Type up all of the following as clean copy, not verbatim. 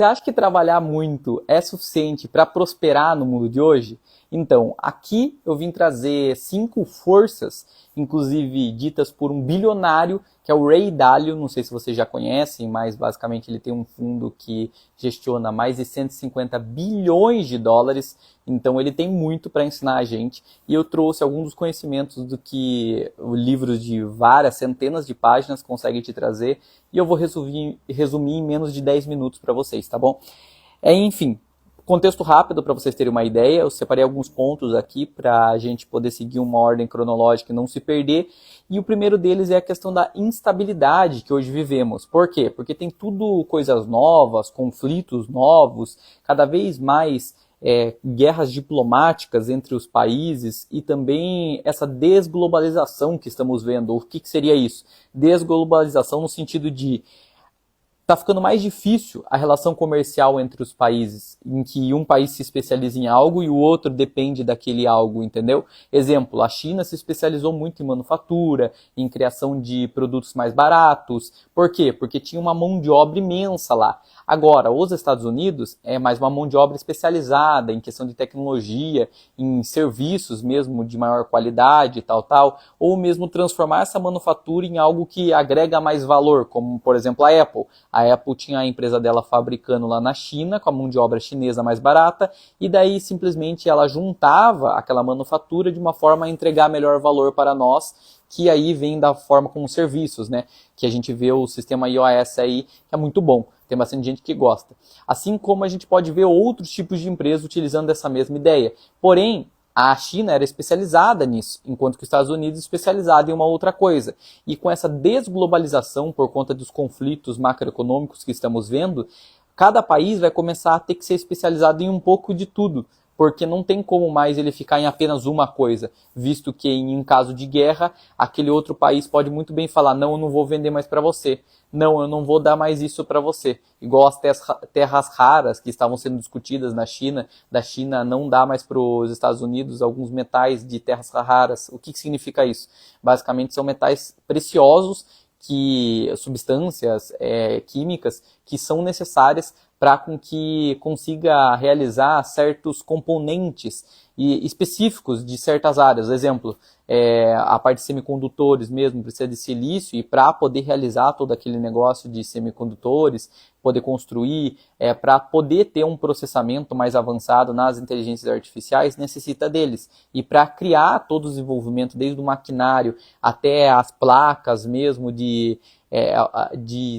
Você acha que trabalhar muito é suficiente para prosperar no mundo de hoje? Então, aqui eu vim trazer 5 forças, inclusive ditas por um bilionário, que é o Ray Dalio. Não sei se vocês já conhecem, mas basicamente ele tem um fundo que gestiona mais de 150 bilhões de dólares, então ele tem muito para ensinar a gente. E eu trouxe alguns dos conhecimentos do que livros de várias centenas de páginas conseguem te trazer, e eu vou resumir em menos de 10 minutos para vocês, tá bom? Enfim, contexto rápido para vocês terem uma ideia. Eu separei alguns pontos aqui para a gente poder seguir uma ordem cronológica e não se perder. E o primeiro deles é a questão da instabilidade que hoje vivemos. Por quê? Porque tem tudo coisas novas, conflitos novos, cada vez mais guerras diplomáticas entre os países e também essa desglobalização que estamos vendo. O que seria isso? Desglobalização no sentido de está ficando mais difícil a relação comercial entre os países, em que um país se especializa em algo e o outro depende daquele algo, entendeu? Exemplo, a China se especializou muito em manufatura, em criação de produtos mais baratos. Por quê? Porque tinha uma mão de obra imensa lá. Agora, os Estados Unidos é mais uma mão de obra especializada em questão de tecnologia, em serviços mesmo de maior qualidade, tal, ou mesmo transformar essa manufatura em algo que agrega mais valor, como, por exemplo, a Apple. A Apple tinha a empresa dela fabricando lá na China, com a mão de obra chinesa mais barata, e daí simplesmente ela juntava aquela manufatura de uma forma a entregar melhor valor para nós, que aí vem da forma como serviços, né? Que a gente vê o sistema iOS aí, que é muito bom. Tem bastante gente que gosta. Assim como a gente pode ver outros tipos de empresas utilizando essa mesma ideia. Porém, a China era especializada nisso, enquanto que os Estados Unidos especializado em uma outra coisa. E com essa desglobalização por conta dos conflitos macroeconômicos que estamos vendo, cada país vai começar a ter que ser especializado em um pouco de tudo, porque não tem como mais ele ficar em apenas uma coisa, visto que em um caso de guerra, aquele outro país pode muito bem falar, não, eu não vou vender mais para você, não, eu não vou dar mais isso para você. Igual as terras raras que estavam sendo discutidas na China, da China não dá mais para os Estados Unidos alguns metais de terras raras. O que significa isso? Basicamente são metais preciosos, substâncias químicas que são necessárias para com que consiga realizar certos componentes específicos de certas áreas. Exemplo, a parte de semicondutores mesmo precisa de silício, e para poder realizar todo aquele negócio de semicondutores, poder construir, para poder ter um processamento mais avançado nas inteligências artificiais, necessita deles. E para criar todo o desenvolvimento, desde o maquinário até as placas mesmo de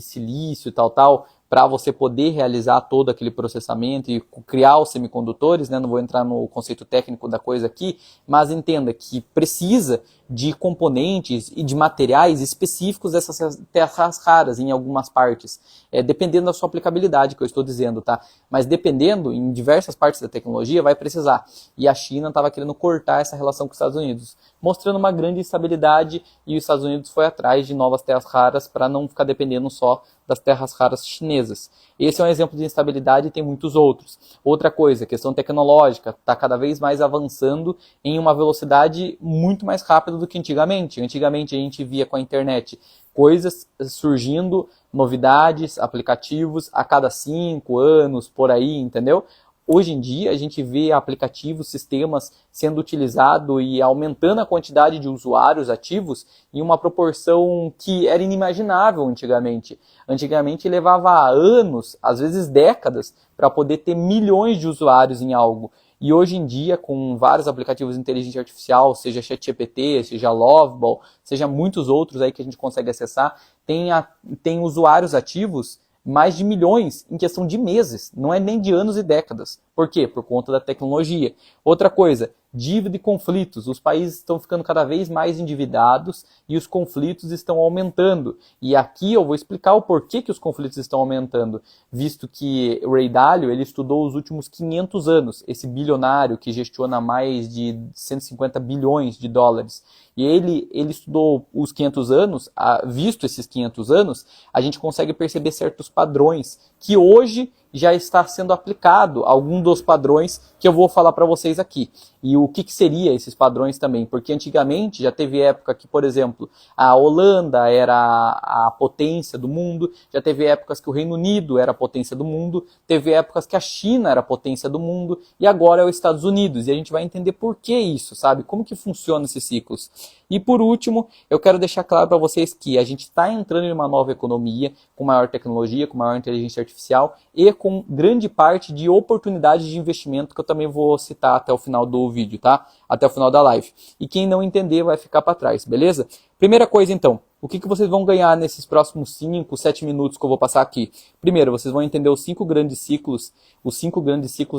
silício, tal, para você poder realizar todo aquele processamento e criar os semicondutores, né? Não vou entrar no conceito técnico da coisa aqui, mas entenda que precisa de componentes e de materiais específicos dessas terras raras em algumas partes, dependendo da sua aplicabilidade, que eu estou dizendo, tá? Mas dependendo, em diversas partes da tecnologia, vai precisar. E a China estava querendo cortar essa relação com os Estados Unidos, mostrando uma grande instabilidade, e os Estados Unidos foi atrás de novas terras raras para não ficar dependendo só das terras raras chinesas. Esse é um exemplo de instabilidade e tem muitos outros. Outra coisa, questão tecnológica, está cada vez mais avançando em uma velocidade muito mais rápida do que antigamente. Antigamente a gente via com a internet coisas surgindo, novidades, aplicativos a cada 5 anos, por aí, entendeu? Hoje em dia a gente vê aplicativos, sistemas sendo utilizados e aumentando a quantidade de usuários ativos em uma proporção que era inimaginável antigamente. Antigamente levava anos, às vezes décadas, para poder ter milhões de usuários em algo. E hoje em dia, com vários aplicativos de inteligência artificial, seja ChatGPT, seja Lovable, seja muitos outros aí que a gente consegue acessar, tem usuários ativos mais de milhões em questão de meses, não é nem de anos e décadas. Por quê? Por conta da tecnologia. Outra coisa, dívida e conflitos. Os países estão ficando cada vez mais endividados e os conflitos estão aumentando. E aqui eu vou explicar o porquê que os conflitos estão aumentando, visto que o Ray Dalio ele estudou os últimos 500 anos, esse bilionário que gestiona mais de 150 bilhões de dólares. e ele estudou os 500 anos, visto esses 500 anos, a gente consegue perceber certos padrões que hoje já está sendo aplicado, algum dos padrões que eu vou falar para vocês aqui. E o que seria esses padrões também? Porque antigamente já teve época que, por exemplo, a Holanda era a potência do mundo, já teve épocas que o Reino Unido era a potência do mundo, teve épocas que a China era a potência do mundo, e agora é os Estados Unidos. E a gente vai entender por que isso, sabe? Como que funcionam esses ciclos. E por último, eu quero deixar claro para vocês que a gente está entrando em uma nova economia, com maior tecnologia, com maior inteligência artificial e com grande parte de oportunidades de investimento que eu também vou citar até o final do vídeo, tá? Até o final da live. E quem não entender vai ficar para trás, beleza? Primeira coisa então, o que vocês vão ganhar nesses próximos 5, 7 minutos que eu vou passar aqui? Primeiro, vocês vão entender os 5 grandes ciclos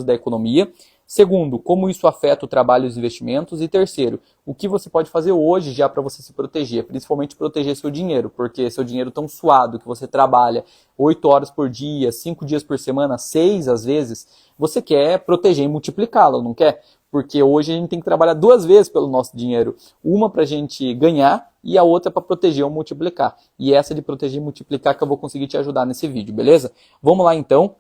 da economia. Segundo, como isso afeta o trabalho e os investimentos. E terceiro, o que você pode fazer hoje já para você se proteger, principalmente proteger seu dinheiro, porque seu dinheiro tão suado que você trabalha 8 horas por dia, 5 dias por semana, 6 às vezes, você quer proteger e multiplicá-lo, não quer? Porque hoje a gente tem que trabalhar 2 vezes pelo nosso dinheiro, uma para a gente ganhar e a outra para proteger ou multiplicar. E essa de proteger e multiplicar que eu vou conseguir te ajudar nesse vídeo, beleza? Vamos lá então.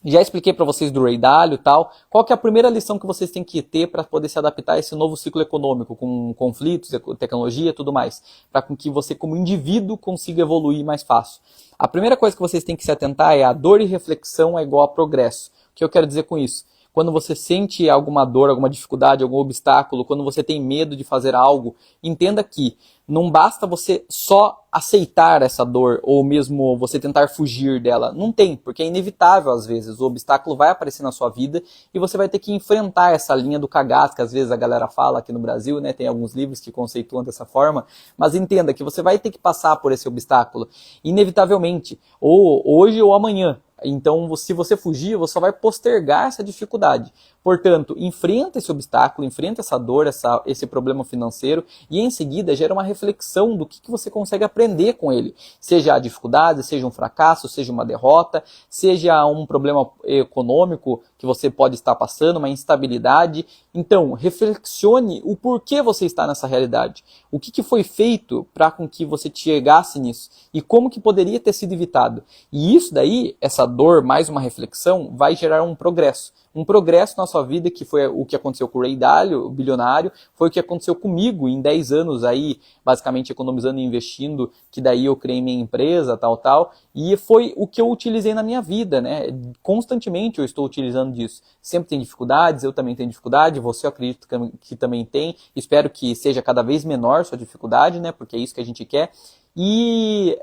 Já expliquei para vocês do Ray Dalio e tal. Qual que é a primeira lição que vocês têm que ter para poder se adaptar a esse novo ciclo econômico, com conflitos, tecnologia e tudo mais, para que você como indivíduo consiga evoluir mais fácil? A primeira coisa que vocês têm que se atentar é a dor e reflexão é igual a progresso. O que eu quero dizer com isso? Quando você sente alguma dor, alguma dificuldade, algum obstáculo, quando você tem medo de fazer algo, entenda que não basta você só aceitar essa dor ou mesmo você tentar fugir dela. Não tem, porque é inevitável às vezes. O obstáculo vai aparecer na sua vida e você vai ter que enfrentar essa linha do cagaço, que às vezes a galera fala aqui no Brasil, né? Tem alguns livros que conceituam dessa forma. Mas entenda que você vai ter que passar por esse obstáculo, inevitavelmente, ou hoje ou amanhã. Então, se você fugir, você só vai postergar essa dificuldade. Portanto, enfrenta esse obstáculo, enfrenta essa dor, esse problema financeiro e em seguida gera uma reflexão do que você consegue aprender com ele. Seja a dificuldade, seja um fracasso, seja uma derrota, seja um problema econômico que você pode estar passando, uma instabilidade. Então, reflexione o porquê você está nessa realidade. O que foi feito para com que você chegasse nisso e como que poderia ter sido evitado. E isso daí, essa dor mais uma reflexão, vai gerar um progresso. Um progresso na sua vida, que foi o que aconteceu com o Ray Dalio, o bilionário, foi o que aconteceu comigo em 10 anos aí, basicamente economizando e investindo, que daí eu criei minha empresa, tal, e foi o que eu utilizei na minha vida, né? Constantemente eu estou utilizando disso. Sempre tem dificuldades, eu também tenho dificuldade, você eu acredito que também tem, espero que seja cada vez menor sua dificuldade, né? Porque é isso que a gente quer. E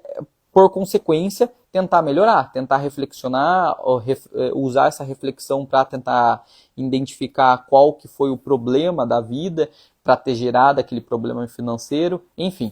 por consequência, tentar melhorar, tentar reflexionar, usar essa reflexão para tentar identificar qual que foi o problema da vida, para ter gerado aquele problema financeiro, enfim.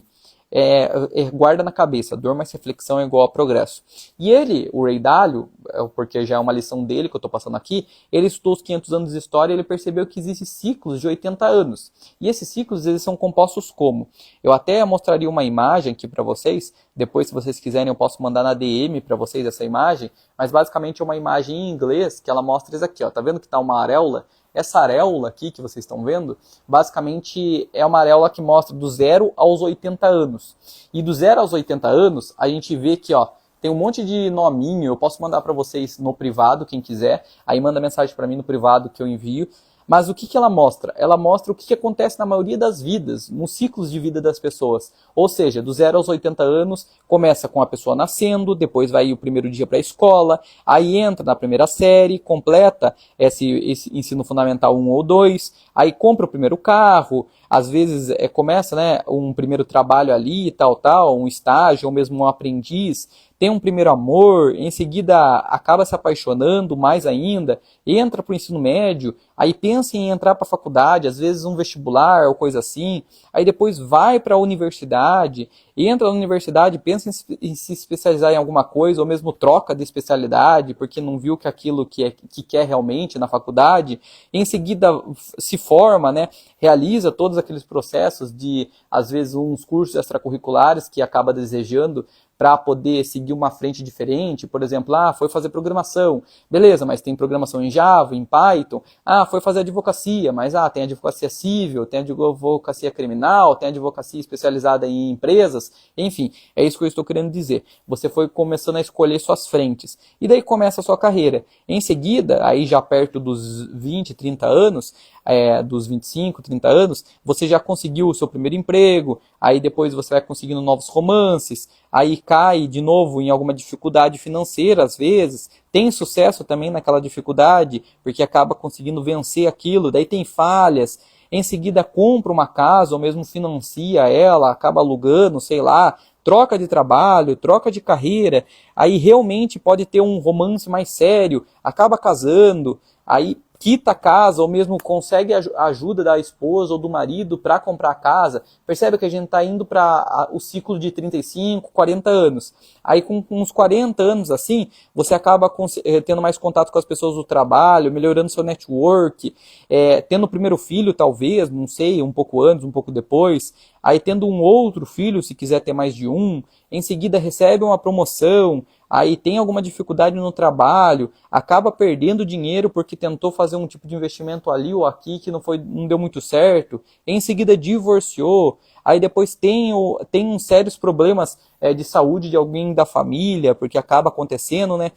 Guarda na cabeça, dor mais reflexão é igual a progresso. E ele, o Ray Dalio, porque já é uma lição dele que eu estou passando aqui, ele estudou os 500 anos de história e ele percebeu que existem ciclos de 80 anos. E esses ciclos eles são compostos como? Eu até mostraria uma imagem aqui para vocês, depois se vocês quiserem eu posso mandar na DM para vocês essa imagem, mas basicamente é uma imagem em inglês que ela mostra isso aqui, ó, tá vendo que está uma areola? Essa areola aqui que vocês estão vendo, basicamente é uma areola que mostra do 0 aos 80 anos. E do 0 aos 80 anos, a gente vê que ó, tem um monte de nominho, eu posso mandar para vocês no privado, quem quiser. Aí manda mensagem para mim no privado que eu envio. Mas o que ela mostra? Ela mostra o que acontece na maioria das vidas, nos ciclos de vida das pessoas. Ou seja, do 0 aos 80 anos, começa com a pessoa nascendo, depois vai o primeiro dia para a escola, aí entra na primeira série, completa esse ensino fundamental 1 ou 2, aí compra o primeiro carro, às vezes começa um primeiro trabalho ali, tal, um estágio, ou mesmo um aprendiz, tem um primeiro amor, em seguida acaba se apaixonando mais ainda, entra para o ensino médio, aí pensa em entrar para a faculdade, às vezes um vestibular ou coisa assim, aí depois vai para a universidade, entra na universidade, pensa em se especializar em alguma coisa, ou mesmo troca de especialidade, porque não viu que aquilo que quer realmente na faculdade, em seguida se forma, né, realiza todos aqueles processos de, às vezes, uns cursos extracurriculares que acaba desejando, para poder seguir uma frente diferente, por exemplo, foi fazer programação, beleza, mas tem programação em Java, em Python, foi fazer advocacia, mas tem advocacia civil, tem advocacia criminal, tem advocacia especializada em empresas, enfim, é isso que eu estou querendo dizer. Você foi começando a escolher suas frentes, e daí começa a sua carreira. Em seguida, aí já perto dos 20, 30 anos, dos 25, 30 anos, você já conseguiu o seu primeiro emprego, aí depois você vai conseguindo novos romances, aí cai de novo em alguma dificuldade financeira, às vezes, tem sucesso também naquela dificuldade, porque acaba conseguindo vencer aquilo, daí tem falhas, em seguida compra uma casa, ou mesmo financia ela, acaba alugando, sei lá, troca de trabalho, troca de carreira, aí realmente pode ter um romance mais sério, acaba casando, aí quita a casa, ou mesmo consegue a ajuda da esposa ou do marido para comprar a casa. Percebe que a gente está indo para o ciclo de 35, 40 anos. Aí com uns 40 anos assim, você acaba tendo mais contato com as pessoas do trabalho, melhorando seu network, tendo o primeiro filho talvez, não sei, um pouco antes, um pouco depois, aí tendo um outro filho, se quiser ter mais de um, em seguida recebe uma promoção, aí tem alguma dificuldade no trabalho, acaba perdendo dinheiro porque tentou fazer um tipo de investimento ali ou aqui que não deu muito certo, em seguida divorciou, aí depois tem uns sérios problemas de saúde de alguém da família, porque acaba acontecendo, né?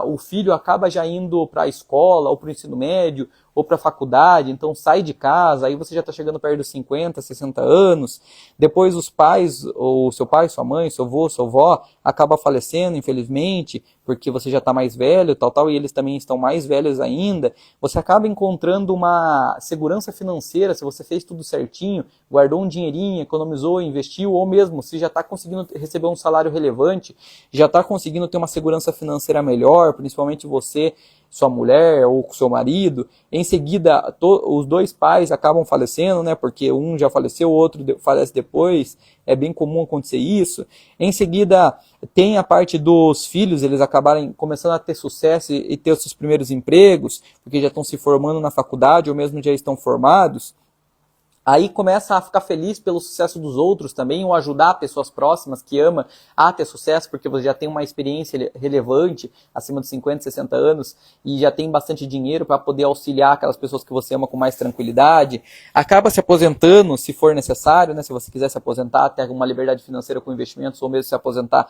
O filho acaba já indo para a escola, ou para o ensino médio, ou para a faculdade, então sai de casa, aí você já está chegando perto dos 50, 60 anos, depois os pais, ou seu pai, sua mãe, seu avô, sua avó, acaba falecendo, infelizmente, porque você já está mais velho, tal, e eles também estão mais velhos ainda, você acaba encontrando uma segurança financeira, se você fez tudo certinho, guardou um dinheirinho, economizou, investiu, ou mesmo se já está conseguindo receber um salário relevante, já está conseguindo ter uma segurança financeira melhor, principalmente você, sua mulher ou seu marido, em seguida os dois pais acabam falecendo, né, porque um já faleceu, o outro falece depois, é bem comum acontecer isso. Em seguida tem a parte dos filhos, eles acabarem começando a ter sucesso e ter os seus primeiros empregos, porque já estão se formando na faculdade ou mesmo já estão formados. Aí começa a ficar feliz pelo sucesso dos outros também, ou ajudar pessoas próximas que ama a ter sucesso, porque você já tem uma experiência relevante, acima de 50, 60 anos, e já tem bastante dinheiro para poder auxiliar aquelas pessoas que você ama com mais tranquilidade. Acaba se aposentando, se for necessário, né? Se você quiser se aposentar, ter alguma liberdade financeira com investimentos, ou mesmo se aposentar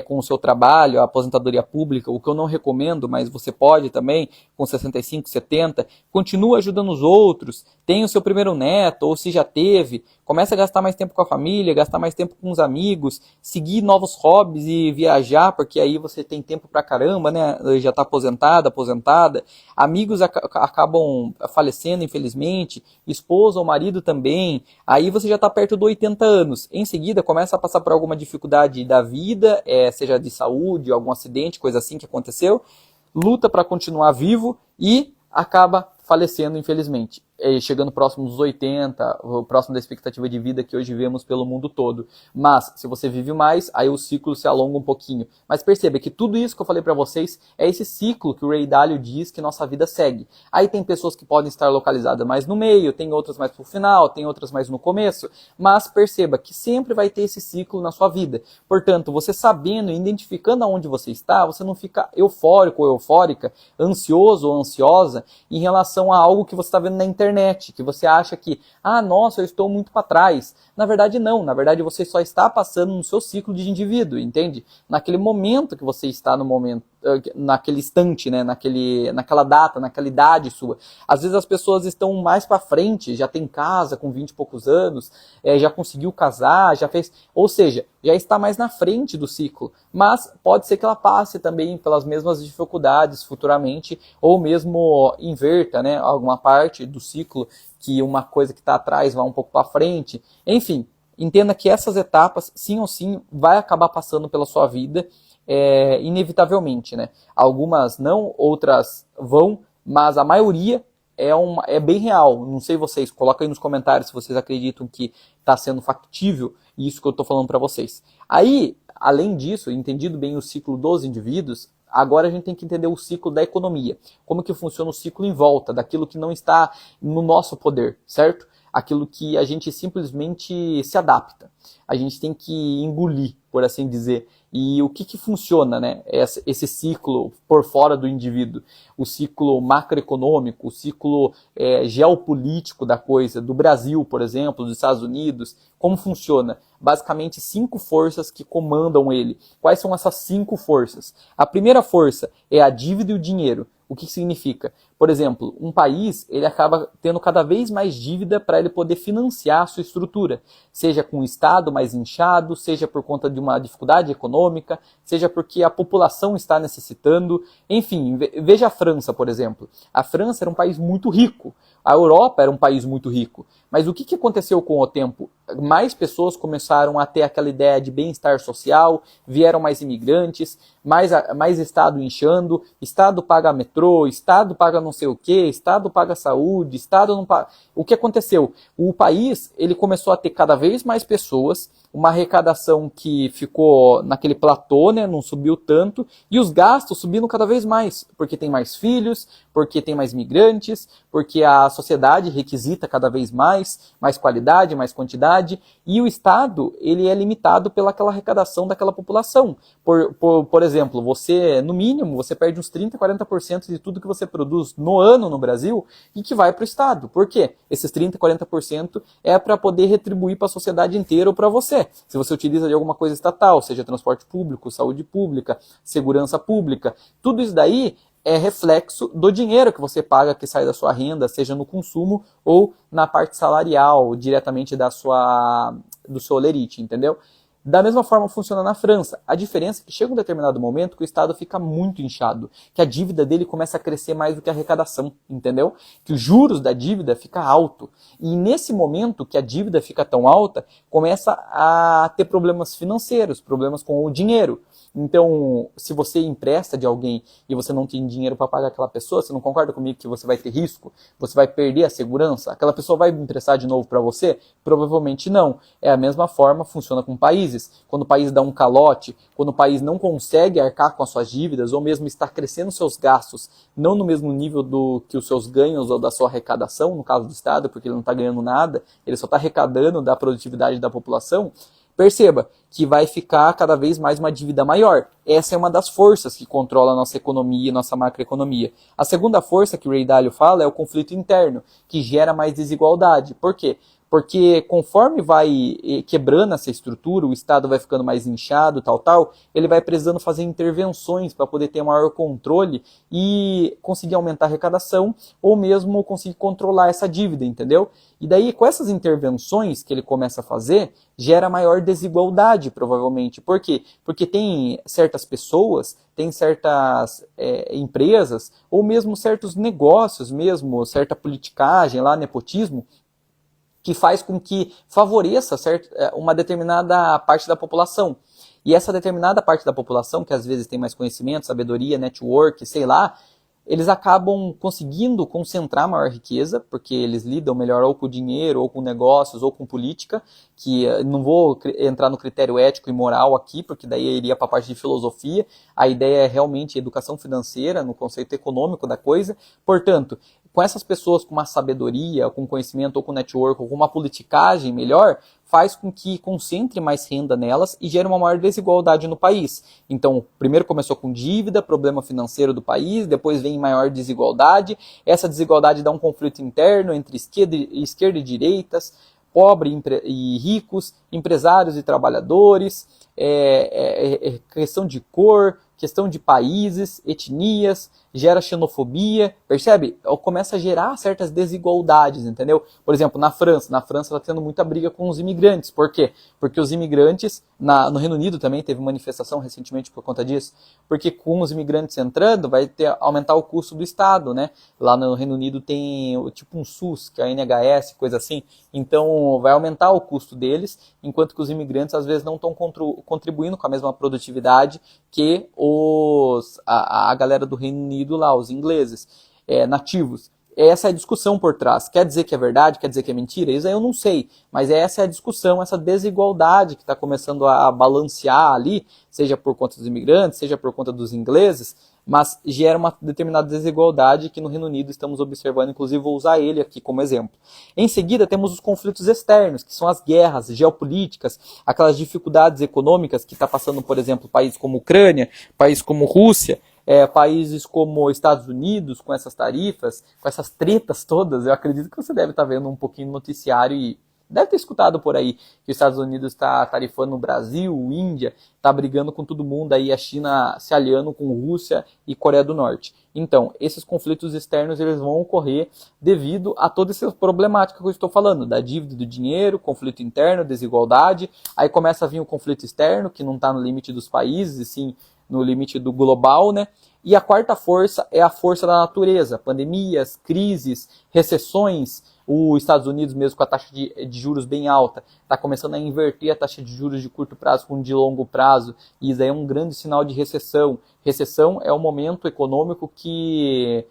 com o seu trabalho, a aposentadoria pública, o que eu não recomendo, mas você pode também, com 65, 70, continua ajudando os outros, tem o seu primeiro neto, ou se já teve, começa a gastar mais tempo com a família, gastar mais tempo com os amigos, seguir novos hobbies e viajar, porque aí você tem tempo pra caramba, né? Já está aposentada. Amigos acabam falecendo, infelizmente, esposa ou marido também. Aí você já está perto dos 80 anos. Em seguida, começa a passar por alguma dificuldade da vida, seja de saúde, algum acidente, coisa assim que aconteceu, luta para continuar vivo e acaba falecendo, infelizmente. Chegando próximo dos 80, próximo da expectativa de vida que hoje vemos pelo mundo todo. Mas, se você vive mais, aí o ciclo se alonga um pouquinho. Mas perceba que tudo isso que eu falei para vocês é esse ciclo que o Ray Dalio diz que nossa vida segue. Aí tem pessoas que podem estar localizadas mais no meio, tem outras mais pro final, tem outras mais no começo. Mas perceba que sempre vai ter esse ciclo na sua vida. Portanto, você sabendo e identificando aonde você está, você não fica eufórico ou eufórica, ansioso ou ansiosa em relação a algo que você está vendo na internet, que você acha que, nossa, eu estou muito para trás. Na verdade, não. Na verdade, você só está passando no seu ciclo de indivíduo, entende? Naquele momento que você está no momento, naquele instante, né? Naquela data, naquela idade sua. Às vezes as pessoas estão mais para frente, já tem casa com 20 e poucos anos, já conseguiu casar, já fez... Ou seja, já está mais na frente do ciclo. Mas pode ser que ela passe também pelas mesmas dificuldades futuramente, ou mesmo inverta, né? Alguma parte do ciclo, que uma coisa que está atrás vá um pouco para frente. Enfim, entenda que essas etapas, sim ou sim, vai acabar passando pela sua vida, inevitavelmente, né? Algumas não, outras vão, mas a maioria é bem real. Não sei vocês, coloca aí nos comentários se vocês acreditam que está sendo factível isso que eu estou falando para vocês. Aí, além disso, entendido bem o ciclo dos indivíduos, agora a gente tem que entender o ciclo da economia. Como que funciona o ciclo em volta daquilo que não está no nosso poder, certo? aquilo que a gente simplesmente se adapta. A gente tem que engolir, por assim dizer. E o que funciona, né? Esse ciclo por fora do indivíduo, o ciclo macroeconômico, o ciclo geopolítico da coisa, do Brasil, por exemplo, dos Estados Unidos, como funciona? Basicamente 5 forças que comandam ele. Quais são essas 5 forças? A primeira força é a dívida e o dinheiro. O que significa? Por exemplo, um país ele acaba tendo cada vez mais dívida para ele poder financiar a sua estrutura, seja com o Estado mais inchado, seja por conta de uma dificuldade econômica, seja porque a população está necessitando. Enfim, veja a França, por exemplo. A França era um país muito rico, a Europa era um país muito rico, mas o que aconteceu com o tempo? Mais pessoas começaram a ter aquela ideia de bem-estar social, vieram mais imigrantes, mais Estado inchando, Estado paga metrô, Estado paga não sei o que, Estado paga saúde, Estado não paga... O que aconteceu? O país ele começou a ter cada vez mais pessoas, uma arrecadação que ficou naquele platô, né, não subiu tanto, e os gastos subindo cada vez mais, porque tem mais filhos, porque tem mais migrantes, porque a sociedade requisita cada vez mais qualidade, mais quantidade, e o Estado ele é limitado pelaquela arrecadação daquela população. Por exemplo, você, no mínimo, você perde uns 30%, 40% de tudo que você produz no ano no Brasil e que vai para o Estado. Por quê? Esses 30%, 40% é para poder retribuir para a sociedade inteira ou para você. Se você utiliza de alguma coisa estatal, seja transporte público, saúde pública, segurança pública, tudo isso daí é reflexo do dinheiro que você paga, que sai da sua renda, seja no consumo ou na parte salarial, diretamente do seu holerite, entendeu? Da mesma forma funciona na França. A diferença é que chega um determinado momento que o Estado fica muito inchado, que a dívida dele começa a crescer mais do que a arrecadação, entendeu? Que os juros da dívida fica alto. E nesse momento que a dívida fica tão alta, começa a ter problemas financeiros, problemas com o dinheiro. Então, se você empresta de alguém e você não tem dinheiro para pagar aquela pessoa, você não concorda comigo que você vai ter risco? Você vai perder a segurança? Aquela pessoa vai emprestar de novo para você? Provavelmente não. É a mesma forma, funciona com países. Quando o país dá um calote, quando o país não consegue arcar com as suas dívidas, ou mesmo está crescendo seus gastos, não no mesmo nível do que os seus ganhos ou da sua arrecadação, no caso do Estado, porque ele não está ganhando nada, ele só está arrecadando da produtividade da população, perceba que vai ficar cada vez mais uma dívida maior. Essa é uma das forças que controla a nossa economia e nossa macroeconomia. A segunda força que o Ray Dalio fala é o conflito interno, que gera mais desigualdade. Por quê? Porque conforme vai quebrando essa estrutura, o Estado vai ficando mais inchado, tal, ele vai precisando fazer intervenções para poder ter maior controle e conseguir aumentar a arrecadação ou mesmo conseguir controlar essa dívida, entendeu? E daí, com essas intervenções que ele começa a fazer, gera maior desigualdade, provavelmente. Por quê? Porque tem certas pessoas, tem certas empresas, ou mesmo certos negócios, mesmo certa politicagem lá, nepotismo, que faz com que favoreça uma determinada parte da população. E essa determinada parte da população, que às vezes tem mais conhecimento, sabedoria, network, sei lá, eles acabam conseguindo concentrar maior riqueza, porque eles lidam melhor ou com dinheiro, ou com negócios, ou com política, que não vou entrar no critério ético e moral aqui, porque daí eu iria para a parte de filosofia. A ideia é realmente educação financeira, no conceito econômico da coisa. Portanto, com essas pessoas com uma sabedoria, com conhecimento, ou com network, ou com uma politicagem melhor, faz com que concentre mais renda nelas e gere uma maior desigualdade no país. Então, primeiro começou com dívida, problema financeiro do país, depois vem maior desigualdade. Essa desigualdade dá um conflito interno entre esquerda e direitas, pobre e ricos, empresários e trabalhadores, questão de cor, questão de países, etnias, gera xenofobia, percebe? Começa a gerar certas desigualdades, entendeu? Por exemplo, na França está tendo muita briga com os imigrantes. Por quê? Porque os imigrantes, no Reino Unido também teve manifestação recentemente por conta disso, porque com os imigrantes entrando, vai aumentar o custo do Estado, né? Lá no Reino Unido tem tipo um SUS, que é a NHS, coisa assim, então vai aumentar o custo deles, enquanto que os imigrantes às vezes não estão contribuindo com a mesma produtividade que a galera do Reino Unido lá, os ingleses, nativos. Essa é a discussão por trás. Quer dizer que é verdade? Quer dizer que é mentira? Isso aí eu não sei. Mas essa é a discussão, essa desigualdade que está começando a balancear ali, seja por conta dos imigrantes, seja por conta dos ingleses, mas gera uma determinada desigualdade que no Reino Unido estamos observando, inclusive vou usar ele aqui como exemplo. Em seguida, temos os conflitos externos, que são as guerras geopolíticas, aquelas dificuldades econômicas que está passando, por exemplo, países como Ucrânia, países como Rússia, países como Estados Unidos, com essas tarifas, com essas tretas todas. Eu acredito que você deve estar vendo um pouquinho no noticiário e deve ter escutado por aí que os Estados Unidos está tarifando o Brasil, Índia, está brigando com todo mundo, aí a China se aliando com Rússia e Coreia do Norte. Então, esses conflitos externos eles vão ocorrer devido a toda essa problemática que eu estou falando, da dívida do dinheiro, conflito interno, desigualdade, aí começa a vir o conflito externo, que não está no limite dos países, e sim no limite do global, né? E a quarta força é a força da natureza, pandemias, crises, recessões. Os Estados Unidos, mesmo com a taxa de juros bem alta, está começando a inverter a taxa de juros de curto prazo com de longo prazo, e isso aí é um grande sinal de recessão. Recessão é um momento econômico que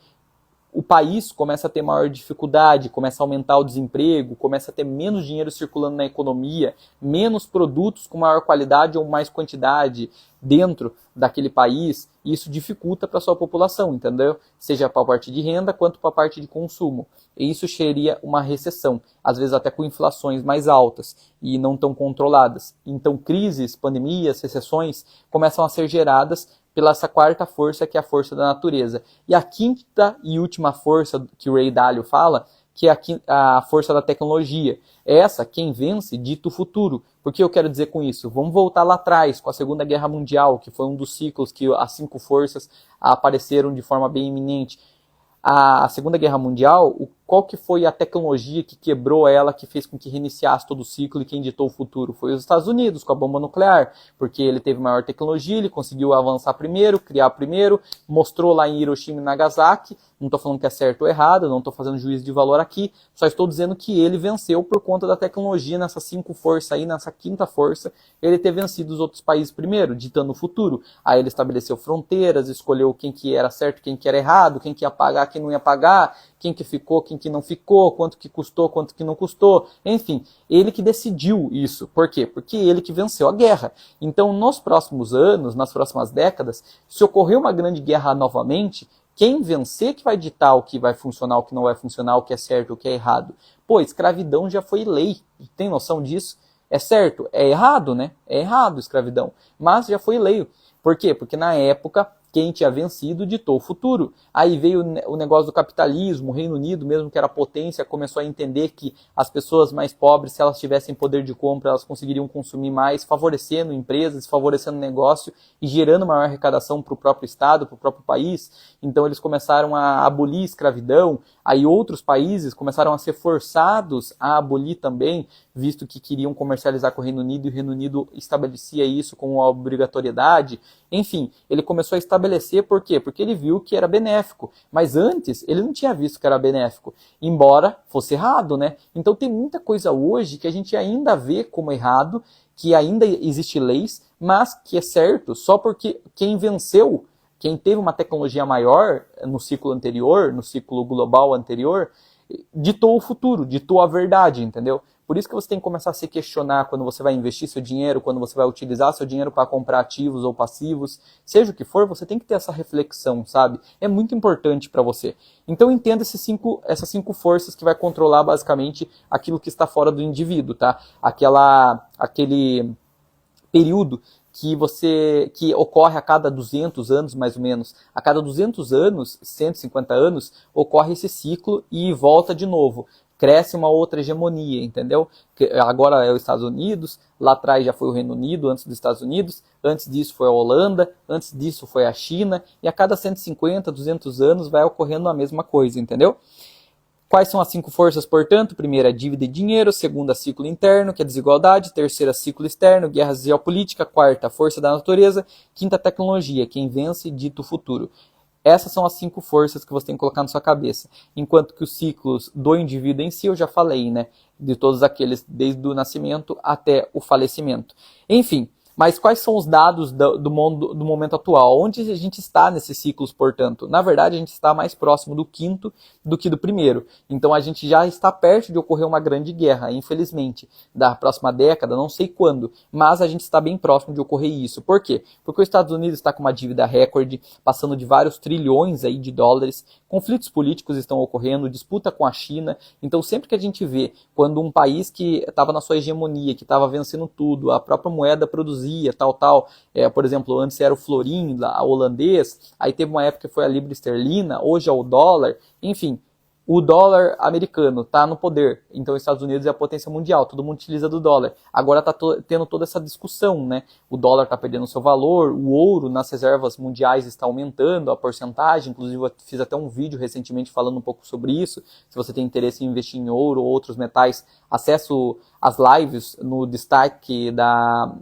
o país começa a ter maior dificuldade, começa a aumentar o desemprego, começa a ter menos dinheiro circulando na economia, menos produtos com maior qualidade ou mais quantidade dentro daquele país, e isso dificulta para a sua população, entendeu? Seja para a parte de renda, quanto para a parte de consumo. E isso seria uma recessão, às vezes até com inflações mais altas e não tão controladas. Então crises, pandemias, recessões começam a ser geradas pela essa quarta força, que é a força da natureza. E a quinta e última força que o Ray Dalio fala, que é a força da tecnologia. Essa, quem vence, dita o futuro. Por que eu quero dizer com isso? Vamos voltar lá atrás, com a Segunda Guerra Mundial, que foi um dos ciclos que as 5 forças apareceram de forma bem iminente. A Segunda Guerra Mundial, qual que foi a tecnologia que quebrou ela, que fez com que reiniciasse todo o ciclo e quem ditou o futuro? Foi os Estados Unidos, com a bomba nuclear, porque ele teve maior tecnologia, ele conseguiu avançar primeiro, criar primeiro, mostrou lá em Hiroshima e Nagasaki. Não estou falando que é certo ou errado, não estou fazendo juízo de valor aqui, só estou dizendo que ele venceu por conta da tecnologia nessas 5 forças aí, nessa quinta força, ele ter vencido os outros países primeiro, ditando o futuro. Aí ele estabeleceu fronteiras, escolheu quem que era certo, quem que era errado, quem que ia pagar, quem não ia pagar, quem que ficou, quem que não ficou, quanto que custou, quanto que não custou, enfim, ele que decidiu isso. Por quê? Porque ele que venceu a guerra. Então, nos próximos anos, nas próximas décadas, se ocorrer uma grande guerra novamente, quem vencer que vai ditar o que vai funcionar, o que não vai funcionar, o que é certo, o que é errado. Pô, escravidão já foi lei, tem noção disso? É certo? É errado, né? É errado escravidão, mas já foi lei. Por quê? Porque na época, quem tinha vencido ditou o futuro. Aí veio o negócio do capitalismo, o Reino Unido, mesmo que era potência, começou a entender que as pessoas mais pobres, se elas tivessem poder de compra, elas conseguiriam consumir mais, favorecendo empresas, favorecendo negócio e gerando maior arrecadação para o próprio Estado, para o próprio país. Então eles começaram a abolir a escravidão, aí outros países começaram a ser forçados a abolir também, visto que queriam comercializar com o Reino Unido, e o Reino Unido estabelecia isso com a obrigatoriedade. Enfim, ele começou a estabelecer, por quê? Porque ele viu que era benéfico, mas antes ele não tinha visto que era benéfico, embora fosse errado, né? Então tem muita coisa hoje que a gente ainda vê como errado, que ainda existe leis, mas que é certo só porque quem venceu, quem teve uma tecnologia maior no ciclo anterior, no ciclo global anterior, ditou o futuro, ditou a verdade, entendeu? Por isso que você tem que começar a se questionar quando você vai investir seu dinheiro, quando você vai utilizar seu dinheiro para comprar ativos ou passivos, seja o que for, você tem que ter essa reflexão, sabe? É muito importante para você. Então entenda essas 5 forças que vai controlar basicamente aquilo que está fora do indivíduo, tá? Aquele período que ocorre a cada 200 anos, mais ou menos. A cada 200 anos, 150 anos, ocorre esse ciclo e volta de novo. Cresce uma outra hegemonia, entendeu? Agora é os Estados Unidos, lá atrás já foi o Reino Unido, antes dos Estados Unidos, antes disso foi a Holanda, antes disso foi a China, e a cada 150, 200 anos vai ocorrendo a mesma coisa, entendeu? Quais são as 5 forças, portanto? Primeira, dívida e dinheiro. Segunda, ciclo interno, que é desigualdade. Terceira, ciclo externo, guerras geopolítica. Quarta, força da natureza. Quinta, tecnologia, quem vence dita o futuro. Essas são as 5 forças que você tem que colocar na sua cabeça. Enquanto que os ciclos do indivíduo em si, eu já falei, né? De todos aqueles, desde o nascimento até o falecimento. Enfim, Mas quais são os dados do momento atual? Onde a gente está nesses ciclos, portanto? Na verdade, a gente está mais próximo do quinto do que do primeiro. Então, a gente já está perto de ocorrer uma grande guerra, infelizmente. Da próxima década, não sei quando, mas a gente está bem próximo de ocorrer isso. Por quê? Porque os Estados Unidos está com uma dívida recorde, passando de vários trilhões aí de dólares, conflitos políticos estão ocorrendo, disputa com a China. Então, sempre que a gente vê quando um país que estava na sua hegemonia, que estava vencendo tudo, a própria moeda produzia, tal, por exemplo, antes era o florim, o holandês, aí teve uma época que foi a libra esterlina, hoje é o dólar, enfim, o dólar americano está no poder, então os Estados Unidos é a potência mundial, todo mundo utiliza do dólar. Agora está tendo toda essa discussão, né? O dólar está perdendo seu valor, o ouro nas reservas mundiais está aumentando a porcentagem, inclusive eu fiz até um vídeo recentemente falando um pouco sobre isso. Se você tem interesse em investir em ouro ou outros metais, acesse as lives no destaque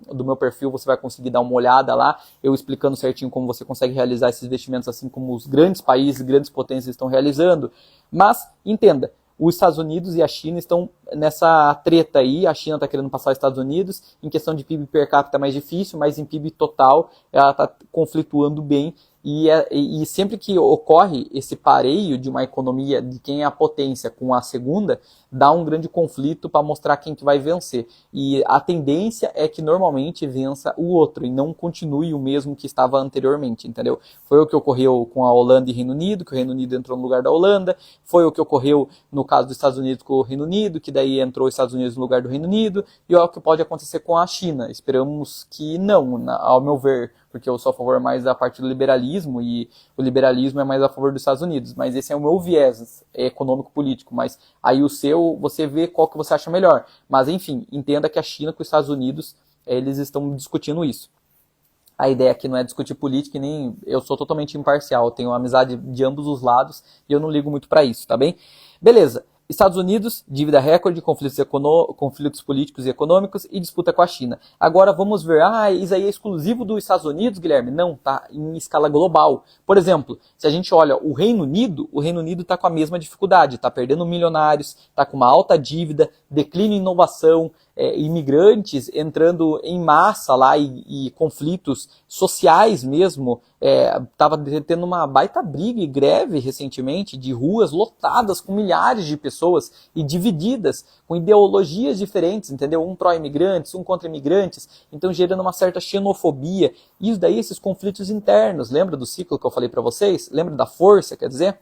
do meu perfil, você vai conseguir dar uma olhada lá, eu explicando certinho como você consegue realizar esses investimentos, assim como os grandes países, grandes potências estão realizando. Mas, entenda, os Estados Unidos e a China estão nessa treta aí, a China está querendo passar os Estados Unidos, em questão de PIB per capita é mais difícil, mas em PIB total ela está conflituando bem, e sempre que ocorre esse pareio de uma economia, de quem é a potência com a segunda, dá um grande conflito para mostrar quem que vai vencer. E a tendência é que normalmente vença o outro, e não continue o mesmo que estava anteriormente, entendeu? Foi o que ocorreu com a Holanda e Reino Unido, que o Reino Unido entrou no lugar da Holanda, foi o que ocorreu no caso dos Estados Unidos com o Reino Unido, que daí entrou os Estados Unidos no lugar do Reino Unido, e é o que pode acontecer com a China. Esperamos que não, ao meu ver, porque eu sou a favor mais da parte do liberalismo, e o liberalismo é mais a favor dos Estados Unidos, mas esse é o meu viés econômico-político, mas aí o seu, você vê qual que você acha melhor. Mas enfim, entenda que a China com os Estados Unidos, eles estão discutindo isso. A ideia aqui não é discutir política, e nem eu sou totalmente imparcial, eu tenho amizade de ambos os lados, e eu não ligo muito para isso, tá bem? Beleza. Estados Unidos, dívida recorde, conflitos políticos e econômicos e disputa com a China. Agora vamos ver, isso aí é exclusivo dos Estados Unidos, Guilherme? Não, tá em escala global. Por exemplo, se a gente olha o Reino Unido está com a mesma dificuldade, está perdendo milionários, está com uma alta dívida, declínio em inovação, imigrantes entrando em massa lá e conflitos sociais mesmo. Estava tendo uma baita briga e greve recentemente de ruas lotadas com milhares de pessoas e divididas com ideologias diferentes, entendeu? Um pró-imigrantes, um contra imigrantes, então gerando uma certa xenofobia. E isso daí, esses conflitos internos, lembra do ciclo que eu falei para vocês? Lembra da força, quer dizer?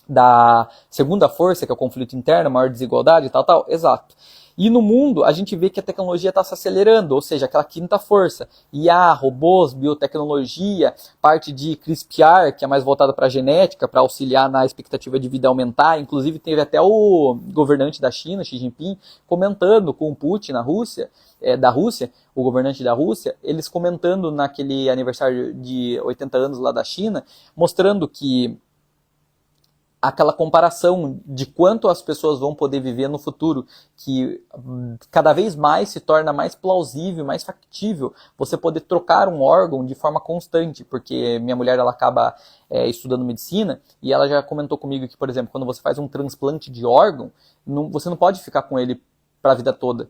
Da segunda força, que é o conflito interno, maior desigualdade, tal, exato. E no mundo, a gente vê que a tecnologia está se acelerando, ou seja, aquela quinta força. IA, robôs, biotecnologia, parte de CRISPR, que é mais voltada para a genética, para auxiliar na expectativa de vida aumentar. Inclusive, teve até o governante da China, Xi Jinping, comentando com o Putin da Rússia, o governante da Rússia, eles comentando naquele aniversário de 80 anos lá da China, mostrando que aquela comparação de quanto as pessoas vão poder viver no futuro, que cada vez mais se torna mais plausível, mais factível você poder trocar um órgão de forma constante, porque minha mulher ela acaba estudando medicina e ela já comentou comigo que, por exemplo, quando você faz um transplante de órgão, você não pode ficar com ele para a vida toda.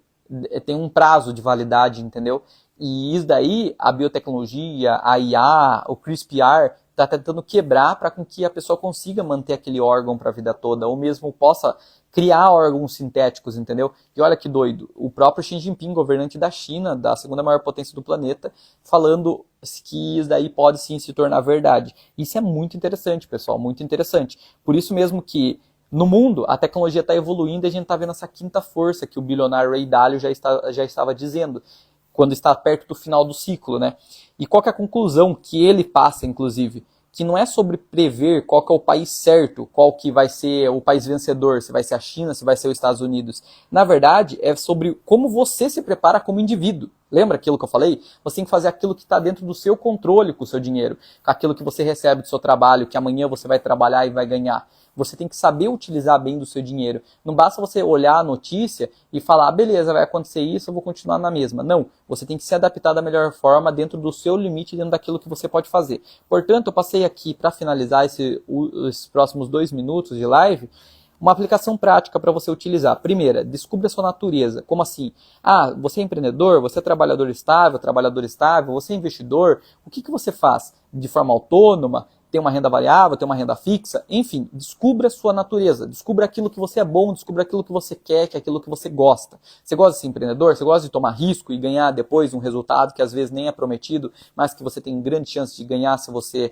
Tem um prazo de validade, entendeu? E isso daí, a biotecnologia, a IA, o CRISPR, está tentando quebrar para que a pessoa consiga manter aquele órgão para a vida toda, ou mesmo possa criar órgãos sintéticos, entendeu? E olha que doido, o próprio Xi Jinping, governante da China, da segunda maior potência do planeta, falando que isso daí pode sim se tornar verdade. Isso é muito interessante, pessoal, muito interessante. Por isso mesmo que no mundo, a tecnologia está evoluindo e a gente está vendo essa quinta força que o bilionário Ray Dalio já estava dizendo, quando está perto do final do ciclo, né? E qual que é a conclusão que ele passa, inclusive? Que não é sobre prever qual que é o país certo, qual que vai ser o país vencedor, se vai ser a China, se vai ser os Estados Unidos. Na verdade, é sobre como você se prepara como indivíduo. Lembra aquilo que eu falei? Você tem que fazer aquilo que está dentro do seu controle com o seu dinheiro, com aquilo que você recebe do seu trabalho, que amanhã você vai trabalhar e vai ganhar. Você tem que saber utilizar bem do seu dinheiro. Não basta você olhar a notícia e falar, beleza, vai acontecer isso, eu vou continuar na mesma. Não, você tem que se adaptar da melhor forma dentro do seu limite, dentro daquilo que você pode fazer. Portanto, eu passei aqui para finalizar esses próximos 2 minutos de live, Uma aplicação prática para você utilizar. Primeira, descubra a sua natureza. Como assim? Ah, você é empreendedor, você é trabalhador estável, você é investidor. O que você faz? De forma autônoma? Tem uma renda variável, tem uma renda fixa? Enfim, descubra a sua natureza. Descubra aquilo que você é bom, descubra aquilo que você quer, que é aquilo que você gosta. Você gosta de ser empreendedor? Você gosta de tomar risco e ganhar depois um resultado que às vezes nem é prometido, mas que você tem grande chance de ganhar se você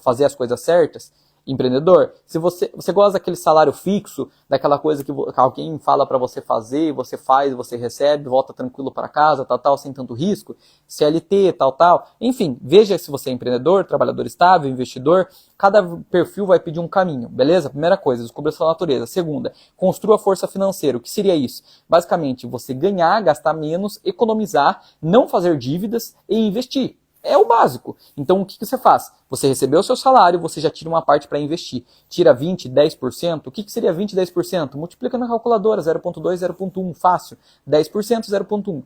fazer as coisas certas? Empreendedor, se você gosta daquele salário fixo, daquela coisa que alguém fala para você fazer, você faz, você recebe, volta tranquilo para casa, tal, sem tanto risco, CLT, tal, enfim, veja se você é empreendedor, trabalhador estável, investidor, cada perfil vai pedir um caminho, beleza? Primeira coisa, descubra a sua natureza. Segunda, construa força financeira. O que seria isso? Basicamente, você ganhar, gastar menos, economizar, não fazer dívidas e investir. É o básico. Então, o que você faz? Você recebeu o seu salário, você já tira uma parte para investir. Tira 20, 10%. O que seria 20, 10%? Multiplica na calculadora, 0,2, 0,1, fácil. 10%, 0,1.